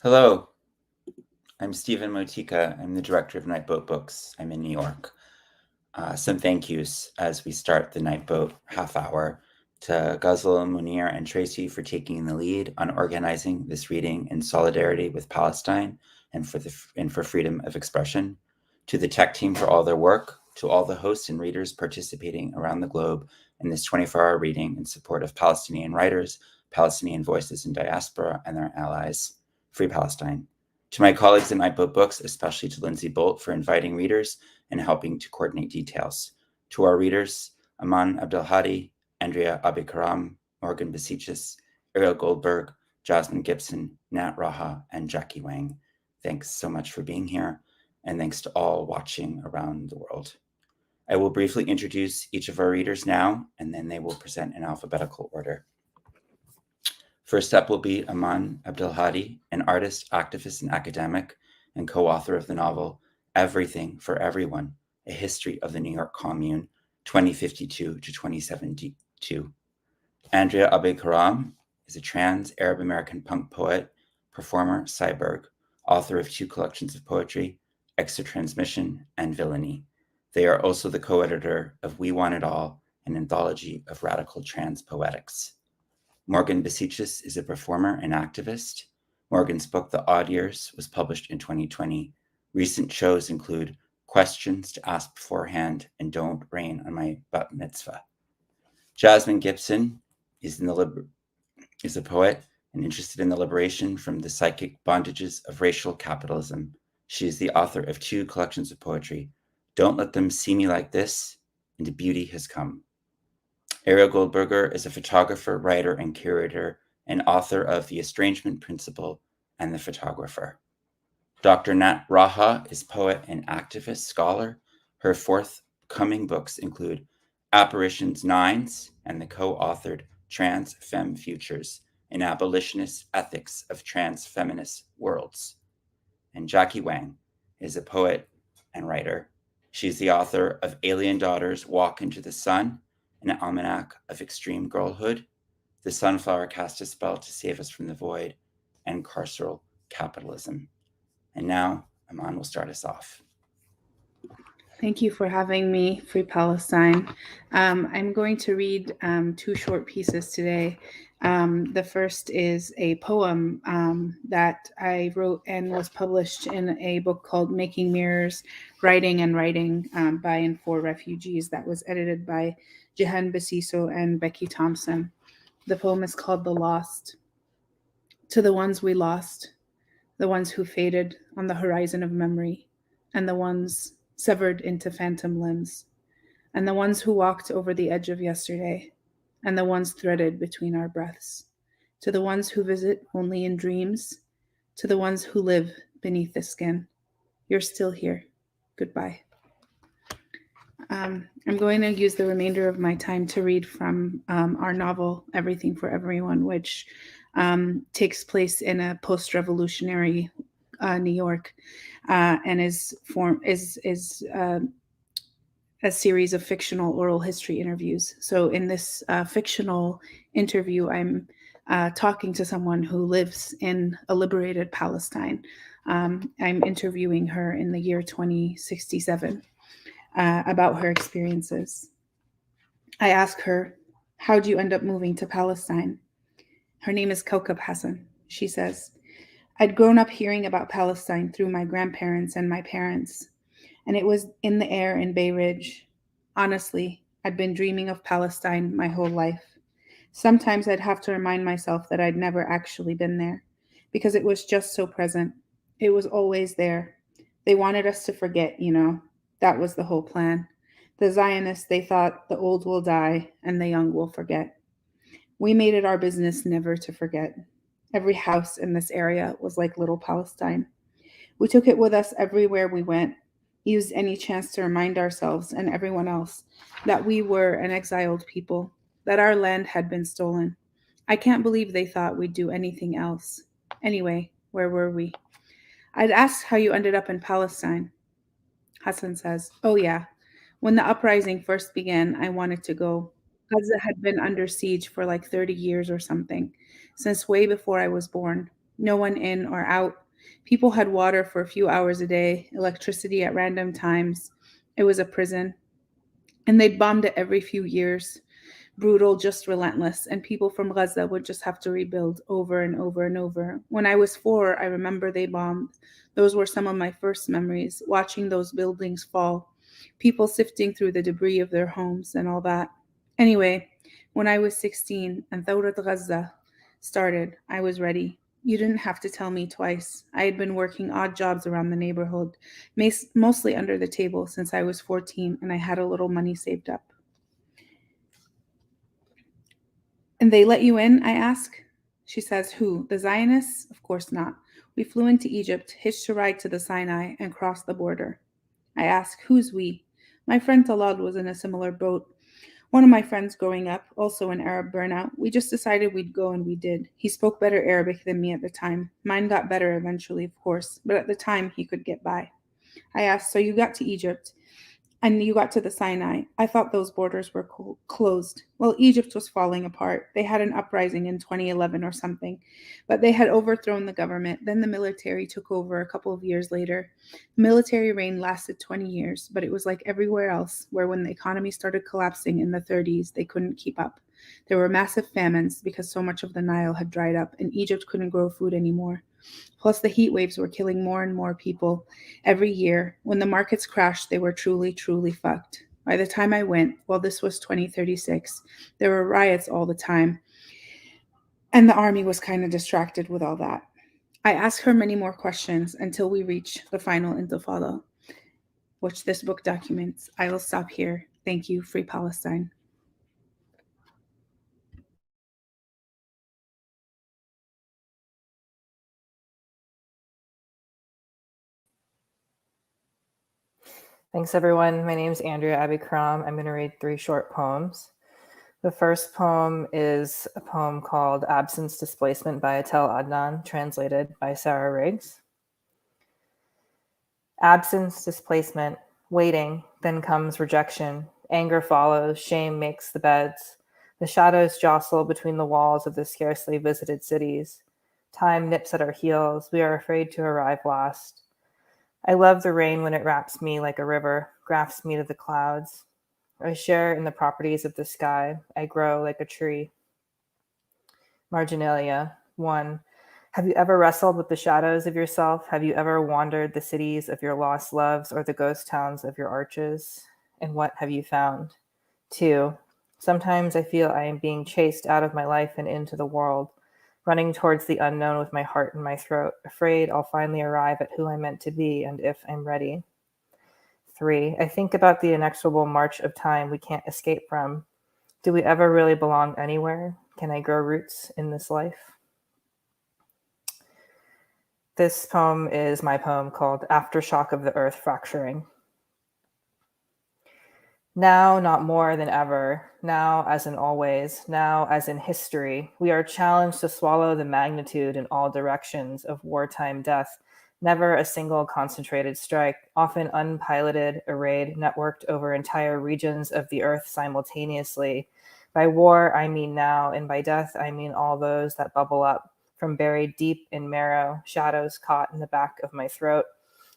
Hello, I'm Stephen Motika. I'm the director of Nightboat Books. I'm in New York. Some thank yous as we start the Nightboat half hour to Ghazal, Munir, and Tracy for taking the lead on organizing this reading in solidarity with Palestine and for freedom of expression, to the tech team for all their work, to all the hosts and readers participating around the globe in this 24-hour reading in support of Palestinian writers, Palestinian voices in diaspora, and their allies. Free Palestine. To my colleagues at Nightboat Books, especially to Lindsay Bolt for inviting readers and helping to coordinate details. To our readers, Eman Abdelhadi, Andrea Abi-Karam, Morgan Bassichis, Arial Goldberg, Jasmine Gibson, Nat Raha, and Jackie Wang. Thanks so much for being here, and thanks to all watching around the world. I will briefly introduce each of our readers now, and then they will present in alphabetical order. First up will be Eman Abdelhadi, an artist, activist, and academic, and co-author of the novel Everything for Everyone, A History of the New York Commune, 2052 to 2072. Andrea Abi-Karam is a trans Arab-American punk poet, performer, cyborg, author of 2 collections of poetry, Exotransmission and Villainy. They are also the co-editor of We Want It All, an anthology of radical trans poetics. Morgan Bassichis is a performer and activist. Morgan's book, The Odd Years, was published in 2020. Recent shows include Questions to Ask Beforehand and Don't Rain on My Bat Mitzvah. Jasmine Gibson is a poet and interested in the liberation from the psychic bondages of racial capitalism. She is the author of 2 collections of poetry, Don't Let Them See Me Like This, and Beauty Has Come. Arial Goldberg is a photographer, writer, and curator, and author of The Estrangement Principle and The Photographer. Dr. Nat Raha is poet and activist scholar. Her forthcoming books include Apparitions Nines and the co-authored Trans Femme Futures, an abolitionist ethics of trans feminist worlds. And Jackie Wang is a poet and writer. She's the author of Alien Daughters Walk into the Sun, an almanac of extreme girlhood, The Sunflower Cast a Spell to Save Us from the Void, and Carceral Capitalism. And now, Eman will start us off. Thank you for having me, Free Palestine. I'm going to read 2 short pieces today. The first is a poem that I wrote and was published in a book called Making Mirrors, Writing and Writing by and for Refugees that was edited by Jahan Bassiso and Becky Thompson. The poem is called The Lost. To the ones we lost, the ones who faded on the horizon of memory, and the ones severed into phantom limbs, and the ones who walked over the edge of yesterday, and the ones threaded between our breaths, to the ones who visit only in dreams, to the ones who live beneath the skin. You're still here. Goodbye. I'm going to use the remainder of my time to read from our novel, Everything for Everyone, which takes place in a post-revolutionary New York, and is a series of fictional oral history interviews. So in this fictional interview, I'm talking to someone who lives in a liberated Palestine. I'm interviewing her in the year 2067 about her experiences. I ask her, "How'd you end up moving to Palestine?" Her name is Kaukab Hassan. She says, "I'd grown up hearing about Palestine through my grandparents and my parents, and it was in the air in Bay Ridge. Honestly, I'd been dreaming of Palestine my whole life. Sometimes I'd have to remind myself that I'd never actually been there, because it was just so present. It was always there. They wanted us to forget, you know. That was the whole plan. The Zionists, they thought the old will die and the young will forget. We made it our business never to forget. Every house in this area was like little Palestine. We took it with us everywhere we went, used any chance to remind ourselves and everyone else that we were an exiled people, that our land had been stolen. I can't believe they thought we'd do anything else. Anyway, where were we? I'd asked how you ended up in Palestine. Hassan says, "Oh yeah, when the uprising first began, I wanted to go. Gaza had been under siege for like 30 years or something, since way before I was born. No one in or out. People had water for a few hours a day, electricity at random times. It was a prison. And they'd bombed it every few years. Brutal, just relentless. And people from Gaza would just have to rebuild over and over and over. When I was 4, I remember they bombed. Those were some of my first memories, watching those buildings fall, people sifting through the debris of their homes and all that. Anyway, when I was 16 and Thawrat Gaza started, I was ready. You didn't have to tell me twice. I had been working odd jobs around the neighborhood, mostly under the table since I was 14 and I had a little money saved up. And they let you in, I ask. She says, who? The Zionists? Of course not. We flew into Egypt, hitched a ride to the Sinai, and crossed the border. I ask, who's we? My friend Talad was in a similar boat. One of my friends growing up, also an Arab burnout, we just decided we'd go and we did. He spoke better Arabic than me at the time. Mine got better eventually, of course, but at the time he could get by. I asked, so you got to Egypt and you got to the Sinai. I thought those borders were closed. Well, Egypt was falling apart. They had an uprising in 2011 or something, but they had overthrown the government. Then the military took over a couple of years later. Military reign lasted 20 years, but it was like everywhere else, where when the economy started collapsing in the 30s, they couldn't keep up. There were massive famines because so much of the Nile had dried up and Egypt couldn't grow food anymore. Plus, the heat waves were killing more and more people every year. When the markets crashed, they were truly, truly fucked. By the time I went, well, this was 2036, there were riots all the time, and the army was kind of distracted with all that. I asked her many more questions until we reach the final intifada, which this book documents. I will stop here. Thank you. Free Palestine. Thanks, everyone. My name is Andrea Abi-Karam. I'm going to read 3 short poems. The first poem is a poem called Absence Displacement by Atel Adnan, translated by Sarah Riggs. Absence, displacement, waiting, then comes rejection. Anger follows, shame makes the beds. The shadows jostle between the walls of the scarcely visited cities. Time nips at our heels. We are afraid to arrive last. I love the rain when it wraps me like a river, grafts me to the clouds. I share in the properties of the sky. I grow like a tree. Marginalia. 1. Have you ever wrestled with the shadows of yourself? Have you ever wandered the cities of your lost loves or the ghost towns of your arches? And what have you found? 2. Sometimes I feel I am being chased out of my life and into the world, running towards the unknown with my heart in my throat, afraid I'll finally arrive at who I'm meant to be and if I'm ready. 3. I think about the inexorable march of time we can't escape from. Do we ever really belong anywhere? Can I grow roots in this life? This poem is my poem called Aftershock of the Earth Fracturing. Now, not more than ever, now as in always, now as in history, we are challenged to swallow the magnitude in all directions of wartime death, never a single concentrated strike, often unpiloted, arrayed, networked over entire regions of the earth simultaneously. By war, I mean now, and by death, I mean all those that bubble up from buried deep in marrow, shadows caught in the back of my throat.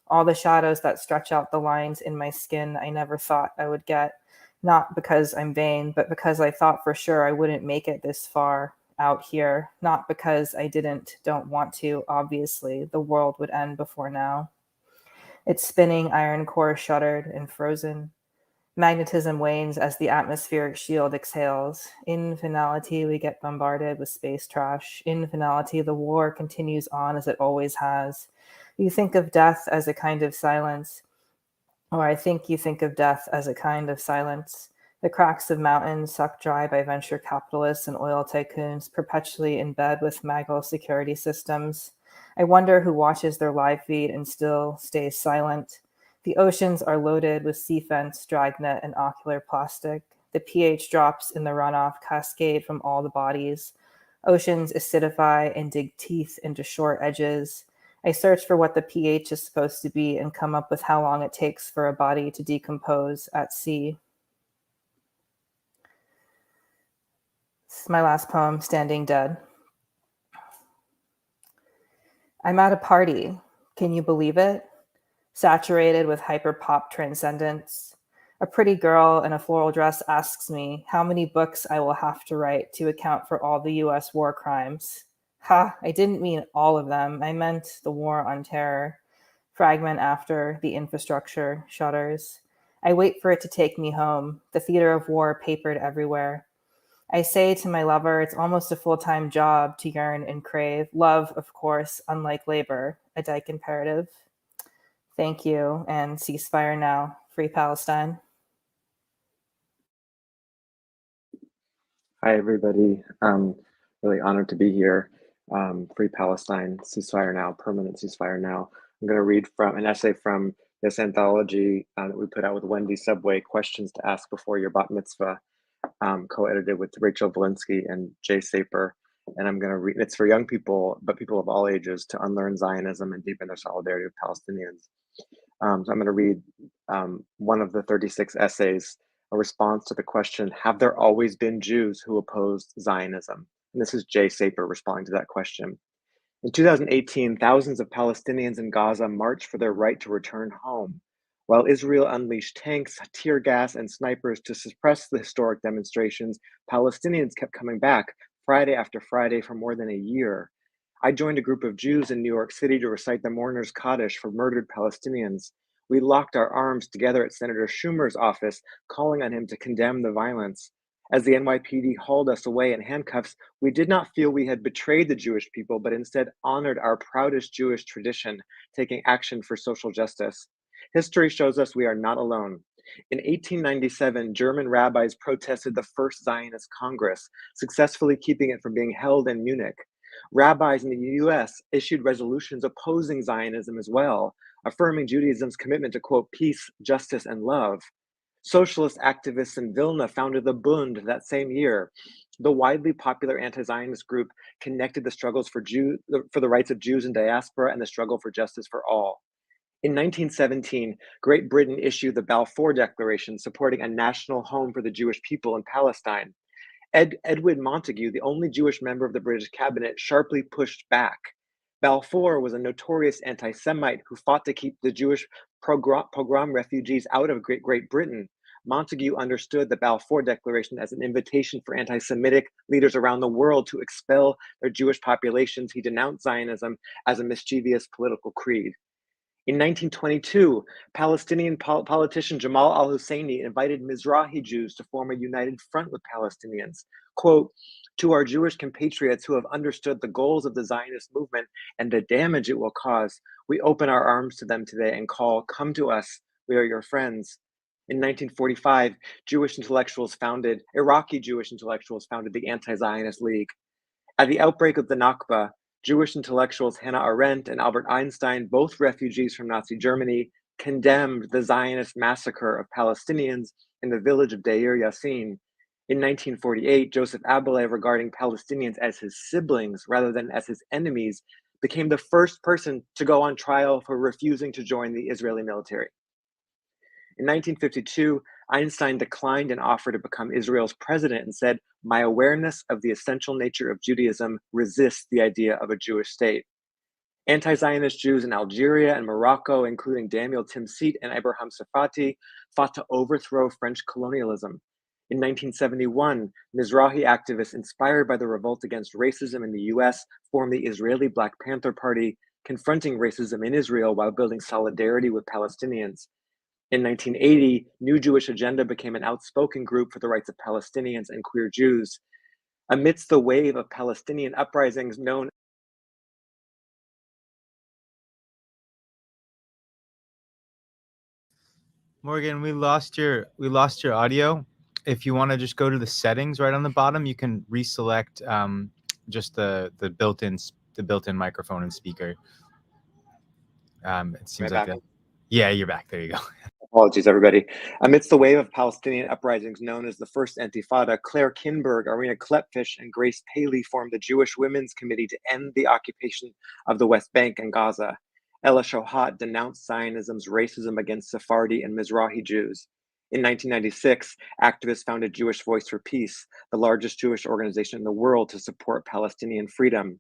All the shadows that stretch out the lines in my skin I never thought I would get, not because I'm vain, but because I thought for sure I wouldn't make it this far out here, not because I don't want to, obviously, the world would end before now. Its spinning iron core shuddered and frozen. Magnetism wanes as the atmospheric shield exhales. In finality, we get bombarded with space trash. In finality, the war continues on as it always has. You think of death as a kind of silence, or I think you think of death as a kind of silence. The cracks of mountains sucked dry by venture capitalists and oil tycoons, perpetually in bed with Maggle security systems. I wonder who watches their live feed and still stays silent. The oceans are loaded with sea fence, dragnet, and ocular plastic. The pH drops in the runoff cascade from all the bodies. Oceans acidify and dig teeth into short edges. I search for what the pH is supposed to be and come up with how long it takes for a body to decompose at sea. This is my last poem, Standing Dead. I'm at a party. Can you believe it? Saturated with hyper-pop transcendence. A pretty girl in a floral dress asks me how many books I will have to write to account for all the US war crimes. Ha, I didn't mean all of them. I meant the war on terror. Fragment after the infrastructure shutters. I wait for it to take me home, the theater of war papered everywhere. I say to my lover, it's almost a full-time job to yearn and crave. Love, of course, unlike labor, a Dyke imperative. Thank you, and ceasefire now. Free Palestine. Hi, everybody. Really honored to be here. Free Palestine, ceasefire now, permanent ceasefire now. I'm going to read from an essay from this anthology that we put out with Wendy Subway, Questions to Ask Before Your Bat Mitzvah, co-edited with Rachel Valinsky and Jay Saper. And I'm going to read, it's for young people, but people of all ages, to unlearn Zionism and deepen their solidarity with Palestinians. So I'm going to read one of the 36 essays, a response to the question, have there always been Jews who opposed Zionism? And this is Jay Saper responding to that question. In 2018, thousands of Palestinians in Gaza marched for their right to return home. While Israel unleashed tanks, tear gas, and snipers to suppress the historic demonstrations, Palestinians kept coming back Friday after Friday for more than a year. I joined a group of Jews in New York City to recite the Mourner's Kaddish for murdered Palestinians. We locked our arms together at Senator Schumer's office, calling on him to condemn the violence. As the NYPD hauled us away in handcuffs, we did not feel we had betrayed the Jewish people, but instead honored our proudest Jewish tradition, taking action for social justice. History shows us we are not alone. In 1897, German rabbis protested the first Zionist Congress, successfully keeping it from being held in Munich. Rabbis in the US issued resolutions opposing Zionism as well, affirming Judaism's commitment to, quote, peace, justice, and love. Socialist activists in Vilna founded the Bund that same year. The widely popular anti-Zionist group connected the struggles for the rights of Jews in diaspora and the struggle for justice for all. In 1917, Great Britain issued the Balfour Declaration supporting a national home for the Jewish people in Palestine. Edwin Montagu, the only Jewish member of the British cabinet, sharply pushed back. Balfour was a notorious anti-Semite who fought to keep the Jewish pogrom refugees out of Great Britain. Montagu understood the Balfour Declaration as an invitation for anti-Semitic leaders around the world to expel their Jewish populations. He denounced Zionism as a mischievous political creed. In 1922, Palestinian politician Jamal al-Husseini invited Mizrahi Jews to form a united front with Palestinians. Quote, to our Jewish compatriots who have understood the goals of the Zionist movement and the damage it will cause, we open our arms to them today and call, come to us, we are your friends. In 1945, Iraqi Jewish intellectuals founded the Anti-Zionist League. At the outbreak of the Nakba, Jewish intellectuals Hannah Arendt and Albert Einstein, both refugees from Nazi Germany, condemned the Zionist massacre of Palestinians in the village of Deir Yassin. In 1948, Joseph Abelais, regarding Palestinians as his siblings rather than as his enemies, became the first person to go on trial for refusing to join the Israeli military. In 1952, Einstein declined an offer to become Israel's president and said, my awareness of the essential nature of Judaism resists the idea of a Jewish state. Anti-Zionist Jews in Algeria and Morocco, including Daniel Timsit and Abraham Safati, fought to overthrow French colonialism. In 1971, Mizrahi activists inspired by the revolt against racism in the US formed the Israeli Black Panther Party, confronting racism in Israel while building solidarity with Palestinians. In 1980, New Jewish Agenda became an outspoken group for the rights of Palestinians and queer Jews. Amidst the wave of Palestinian uprisings known Morgan, we lost your audio. If you want to just go to the settings right on the bottom, you can reselect just the built-in microphone and speaker. It seems like that. Yeah, you're back. There you go. Apologies, everybody. Amidst the wave of Palestinian uprisings known as the First Intifada, Claire Kinberg, Arena Klepfish, and Grace Paley formed the Jewish Women's Committee to end the occupation of the West Bank and Gaza. Ella Shohat denounced Zionism's racism against Sephardi and Mizrahi Jews. In 1996, activists founded Jewish Voice for Peace, the largest Jewish organization in the world to support Palestinian freedom.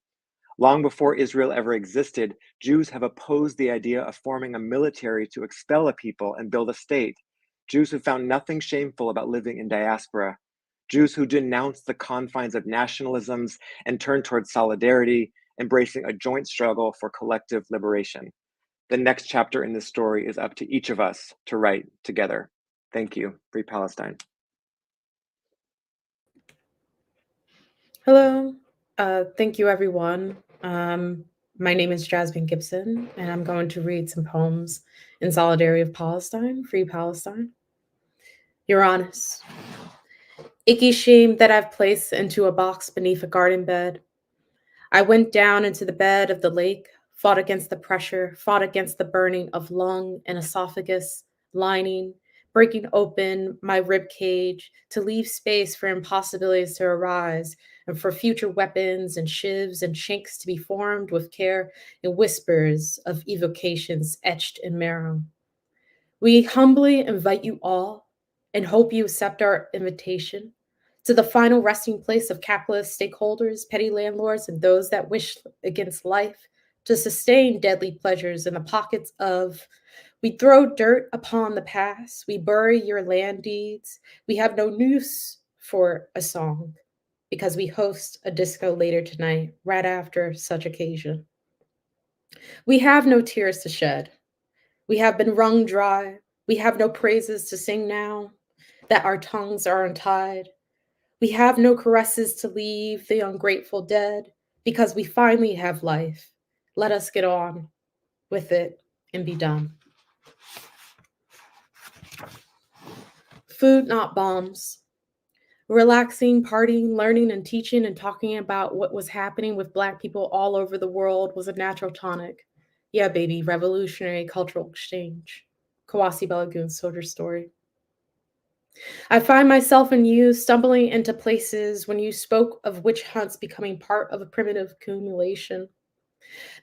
Long before Israel ever existed, Jews have opposed the idea of forming a military to expel a people and build a state. Jews who found nothing shameful about living in diaspora. Jews who denounced the confines of nationalisms and turned towards solidarity, embracing a joint struggle for collective liberation. The next chapter in this story is up to each of us to write together. Thank you. Free Palestine. Hello. Thank you, everyone. My name is Jasmine Gibson, and I'm going to read some poems in solidarity of Palestine, Free Palestine. Your Honest. Icky shame that I've placed into a box beneath a garden bed. I went down into the bed of the lake, fought against the pressure, fought against the burning of lung and esophagus lining, breaking open my rib cage to leave space for impossibilities to arise and for future weapons and shivs and shanks to be formed with care and whispers of evocations etched in marrow. We humbly invite you all and hope you accept our invitation to the final resting place of capitalist stakeholders, petty landlords, and those that wish against life to sustain deadly pleasures in the pockets of. We throw dirt upon the past. We bury your land deeds. We have no news for a song because we host a disco later tonight, right after such occasion. We have no tears to shed. We have been wrung dry. We have no praises to sing now that our tongues are untied. We have no caresses to leave the ungrateful dead because we finally have life. Let us get on with it and be done. Food, not bombs. Relaxing, partying, learning, and teaching and talking about what was happening with Black people all over the world was a natural tonic. Yeah, baby, revolutionary cultural exchange. Kawasi Balagoon's Soldier Story. I find myself and you stumbling into places when you spoke of witch hunts becoming part of a primitive accumulation.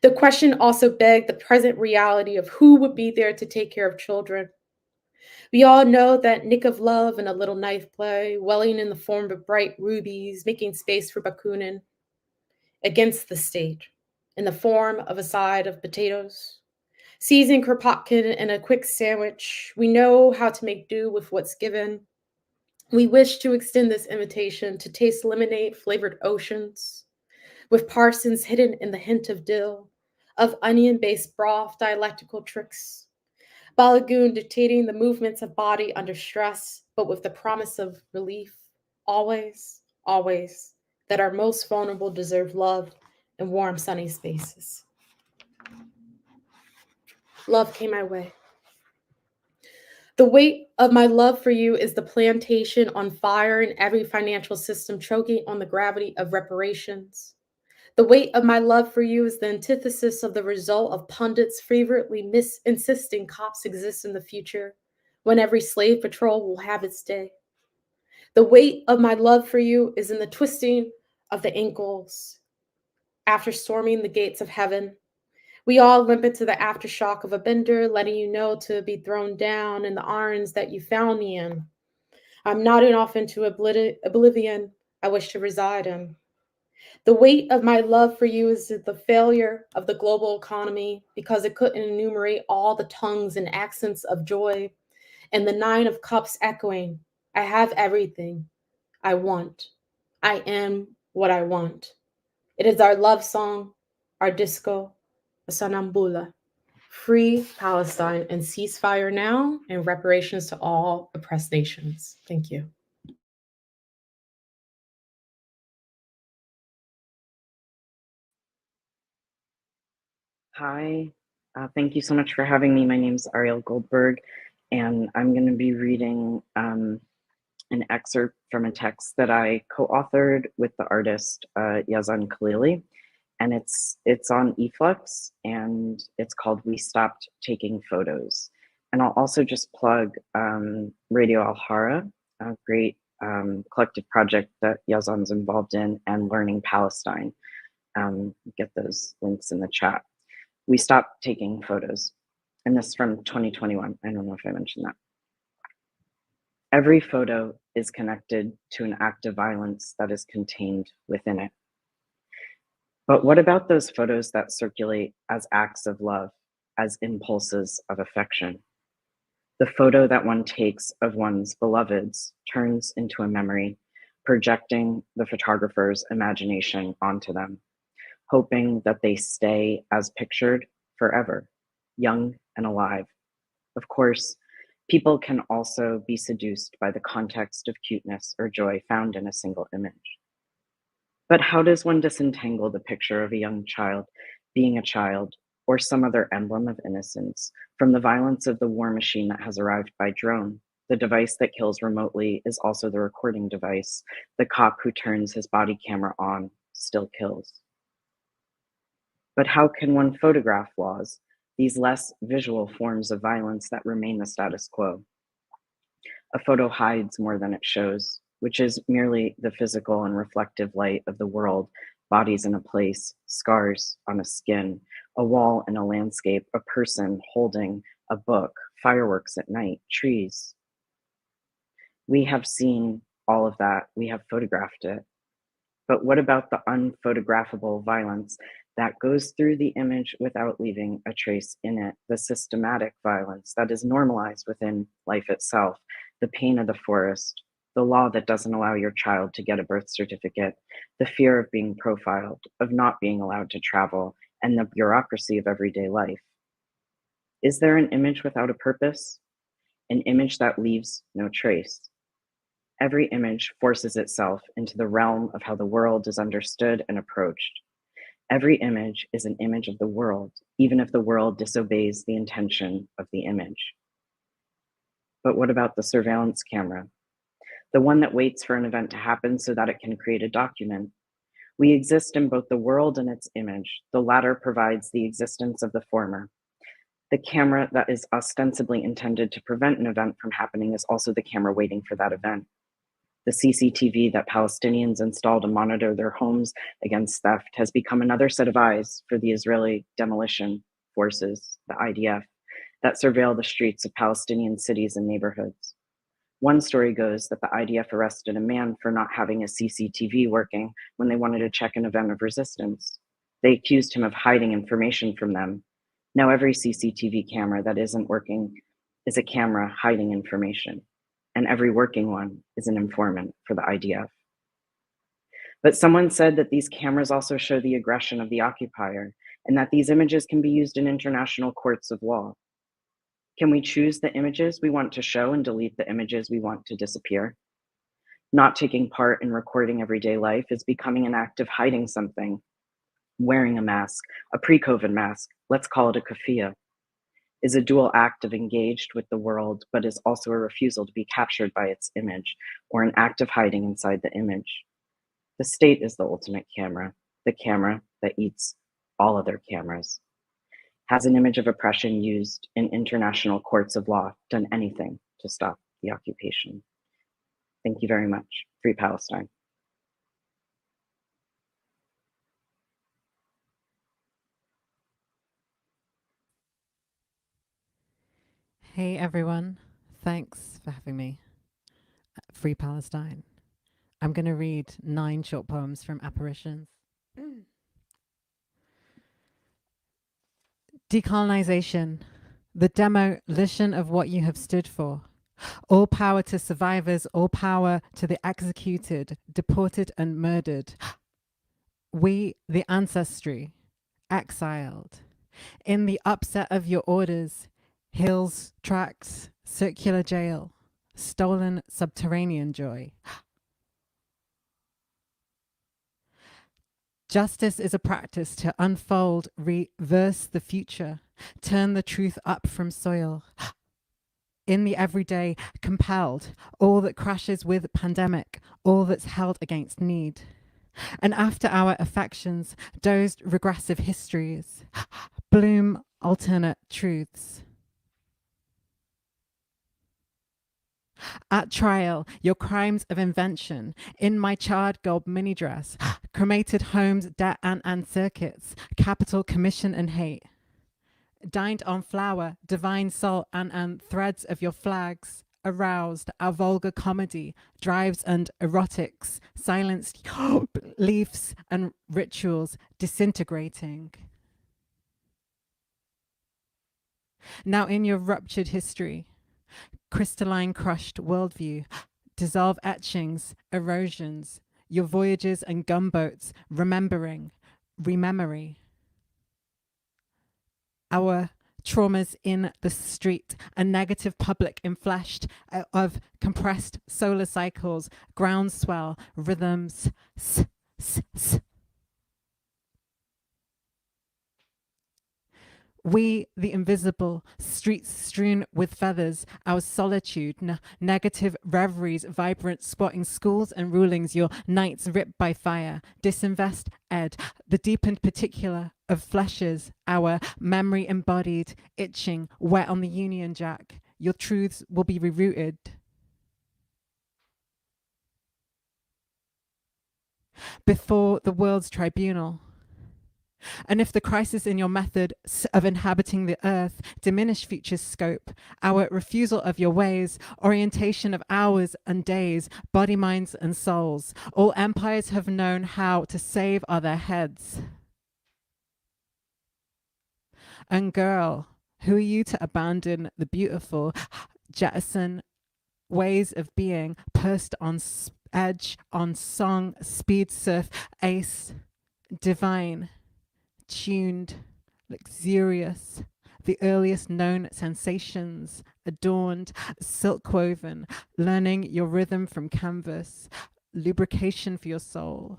The question also begged the present reality of who would be there to take care of children. We all know that nick of love and a little knife play, welling in the form of bright rubies, making space for Bakunin against the state, in the form of a side of potatoes. Seasoned Kropotkin and a quick sandwich, we know how to make do with what's given. We wish to extend this invitation to taste lemonade-flavored oceans, with parsons hidden in the hint of dill, of onion-based broth dialectical tricks, Balagoon dictating the movements of body under stress, but with the promise of relief, always, always, that our most vulnerable deserve love and warm, sunny spaces. Love came my way. The weight of my love for you is the plantation on fire and every financial system choking on the gravity of reparations. The weight of my love for you is the antithesis of the result of pundits fervently insisting cops exist in the future, when every slave patrol will have its day. The weight of my love for you is in the twisting of the ankles after storming the gates of heaven. We all limp into the aftershock of a bender, letting you know to be thrown down in the arms that you found me in. I'm nodding off into oblivion I wish to reside in. The weight of my love for you is the failure of the global economy because it couldn't enumerate all the tongues and accents of joy and the 9 of cups echoing. I have everything I want. I am what I want. It is our love song, our disco, a sonambula. Free Palestine and ceasefire now and reparations to all oppressed nations. Thank you. Hi, thank you so much for having me. My name is Arial Goldberg, and I'm going to be reading an excerpt from a text that I co-authored with the artist Yazan Khalili, and it's on eFlux, and it's called "We Stopped Taking Photos." And I'll also just plug Radio Al-Hara, a great collective project that Yazan's involved in, and Learning Palestine. Get those links in the chat. We stopped taking photos. And this is from 2021. I don't know if I mentioned that. Every photo is connected to an act of violence that is contained within it. But what about those photos that circulate as acts of love, as impulses of affection? The photo that one takes of one's beloveds turns into a memory, projecting the photographer's imagination onto them, hoping that they stay as pictured forever, young and alive. Of course, people can also be seduced by the context of cuteness or joy found in a single image. But how does one disentangle the picture of a young child being a child or some other emblem of innocence from the violence of the war machine that has arrived by drone? The device that kills remotely is also the recording device. The cop who turns his body camera on still kills. But how can one photograph laws, these less visual forms of violence that remain the status quo? A photo hides more than it shows, which is merely the physical and reflective light of the world, bodies in a place, scars on a skin, a wall in a landscape, a person holding a book, fireworks at night, trees. We have seen all of that, we have photographed it. But what about the unphotographable violence that goes through the image without leaving a trace in it, the systematic violence that is normalized within life itself, the pain of the forest, the law that doesn't allow your child to get a birth certificate, the fear of being profiled, of not being allowed to travel, and the bureaucracy of everyday life? Is there an image without a purpose? An image that leaves no trace? Every image forces itself into the realm of how the world is understood and approached. Every image is an image of the world, even if the world disobeys the intention of the image. But what about the surveillance camera? The one that waits for an event to happen so that it can create a document. We exist in both the world and its image. The latter provides the existence of the former. The camera that is ostensibly intended to prevent an event from happening is also the camera waiting for that event. The CCTV that Palestinians install to monitor their homes against theft has become another set of eyes for the Israeli demolition forces, the IDF, that surveil the streets of Palestinian cities and neighborhoods. One story goes that the IDF arrested a man for not having a CCTV working when they wanted to check an event of resistance. They accused him of hiding information from them. Now every CCTV camera that isn't working is a camera hiding information, and every working one is an informant for the IDF. But someone said that these cameras also show the aggression of the occupier, and that these images can be used in international courts of law. Can we choose the images we want to show and delete the images we want to disappear? Not taking part in recording everyday life is becoming an act of hiding something. Wearing a mask, a pre-COVID mask, let's call it a keffiyeh, is a dual act of engaged with the world, but is also a refusal to be captured by its image, or an act of hiding inside the image. The state is the ultimate camera, the camera that eats all other cameras. Has an image of oppression used in international courts of law done anything to stop the occupation? Thank you very much. Free Palestine. Hey everyone, thanks for having me. Free Palestine. I'm going to read 9 short poems from Apparitions. Decolonization, the demolition of what you have stood for. All power to survivors, all power to the executed, deported and murdered. We, the ancestry, exiled. In the upset of your orders, hills, tracks, circular jail, stolen subterranean joy. Justice is a practice to unfold, reverse the future, turn the truth up from soil. In the everyday, compelled, all that crashes with pandemic, all that's held against need. And after our affections, dozed regressive histories, bloom alternate truths. At trial, your crimes of invention, in my charred gold mini dress, cremated homes, debt and circuits, capital commission and hate. Dined on flour, divine salt and threads of your flags, aroused, our vulgar comedy, drives and erotics, silenced beliefs and rituals disintegrating. Now in your ruptured history, crystalline crushed worldview, dissolve etchings, erosions, your voyages and gunboats, rememory, our traumas in the street, a negative public enfleshed of compressed solar cycles, groundswell, rhythms, We, the invisible, streets strewn with feathers, our solitude, negative reveries, vibrant squatting schools and rulings, your nights ripped by fire, disinvest, ed, the deepened particular of fleshes, our memory embodied, itching, wet on the Union Jack, your truths will be rerouted. Before the world's tribunal. And if the crisis in your method of inhabiting the earth diminish future's scope, our refusal of your ways, orientation of hours and days, body, minds and souls, all empires have known how to save are their heads. And girl, who are you to abandon the beautiful, jettison ways of being, pursed on edge, on song, speed surf, ace, divine, tuned, luxurious, the earliest known sensations, adorned, silk woven, learning your rhythm from canvas, lubrication for your soul.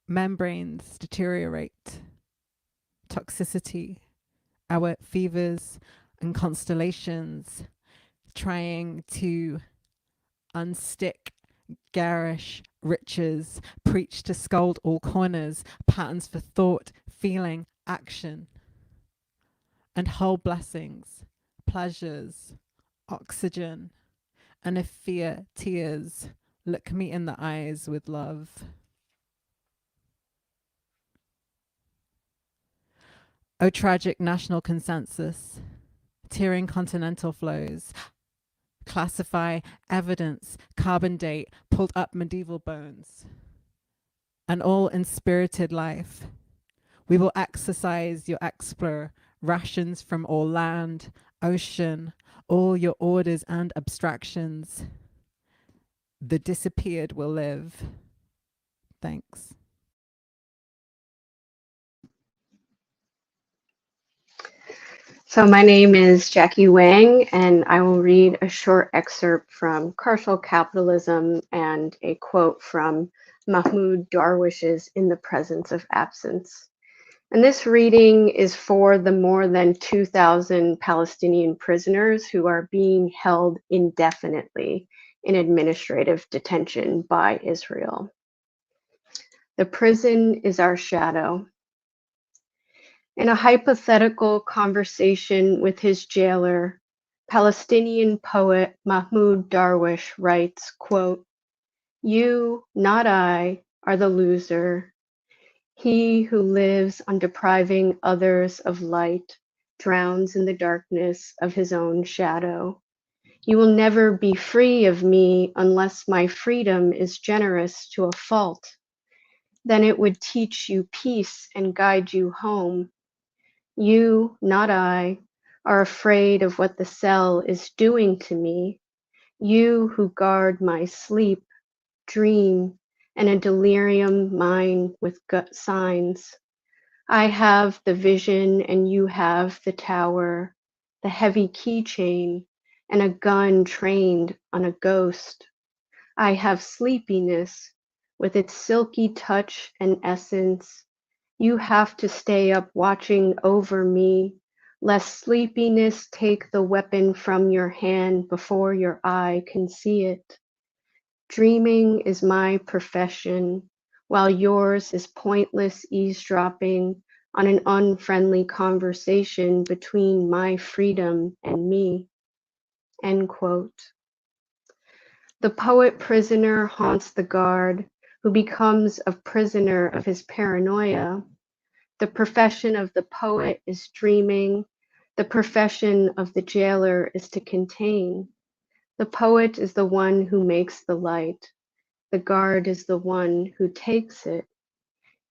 Membranes deteriorate, toxicity, our fevers and constellations, trying to unstick garish riches, preach to scold all corners, patterns for thought, feeling, action, and whole blessings, pleasures, oxygen, and if fear, tears, look me in the eyes with love. O tragic national consensus, tearing continental flows, classify evidence, carbon date, pulled up medieval bones, and all inspirited life. We will exercise your explorer, rations from all land, ocean, all your orders and abstractions. The disappeared will live. Thanks. So my name is Jackie Wang, and I will read a short excerpt from Carceral Capitalism and a quote from Mahmoud Darwish's In the Presence of Absence. And this reading is for the more than 2,000 Palestinian prisoners who are being held indefinitely in administrative detention by Israel. The prison is our shadow. In a hypothetical conversation with his jailer, Palestinian poet Mahmoud Darwish writes, quote, "You, not I, are the loser. He who lives on depriving others of light drowns in the darkness of his own shadow. You will never be free of me unless my freedom is generous to a fault. Then it would teach you peace and guide you home. You, not I, are afraid of what the cell is doing to me. You who guard my sleep, dream, and a delirium mine with gut signs. I have the vision and you have the tower, the heavy keychain, and a gun trained on a ghost. I have sleepiness with its silky touch and essence. You have to stay up watching over me, lest sleepiness take the weapon from your hand before your eye can see it. Dreaming is my profession, while yours is pointless eavesdropping on an unfriendly conversation between my freedom and me." End quote. The poet prisoner haunts the guard, who becomes a prisoner of his paranoia. The profession of the poet is dreaming, The profession of the jailer is to contain. The poet is the one who makes the light. The guard is the one who takes it.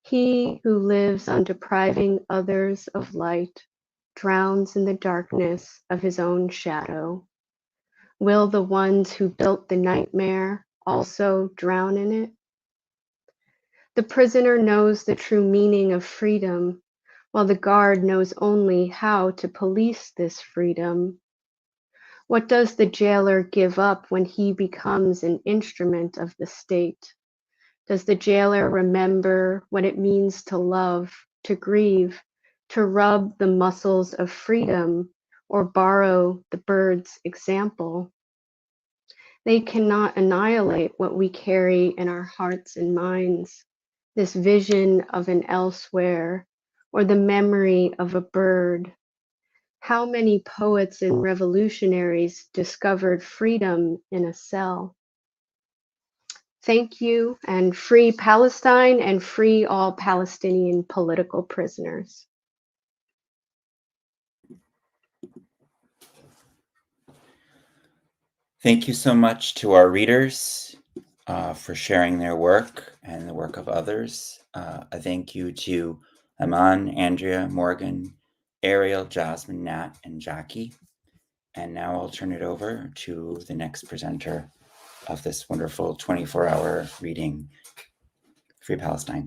He who lives on depriving others of light drowns in the darkness of his own shadow. Will the ones who built the nightmare also drown in it? The prisoner knows the true meaning of freedom, while the guard knows only how to police this freedom. What does the jailer give up when he becomes an instrument of the state? Does the jailer remember what it means to love, to grieve, to rub the muscles of freedom, or borrow the bird's example? They cannot annihilate what we carry in our hearts and minds, this vision of an elsewhere, or the memory of a bird. How many poets and revolutionaries discovered freedom in a cell? Thank you, and free Palestine and free all Palestinian political prisoners. Thank you so much to our readers for sharing their work and the work of others. A thank you to Eman, Andrea, Morgan, Ariel, Jasmine, Nat, and Jackie. And now I'll turn it over to the next presenter of this wonderful 24-hour reading, Free Palestine.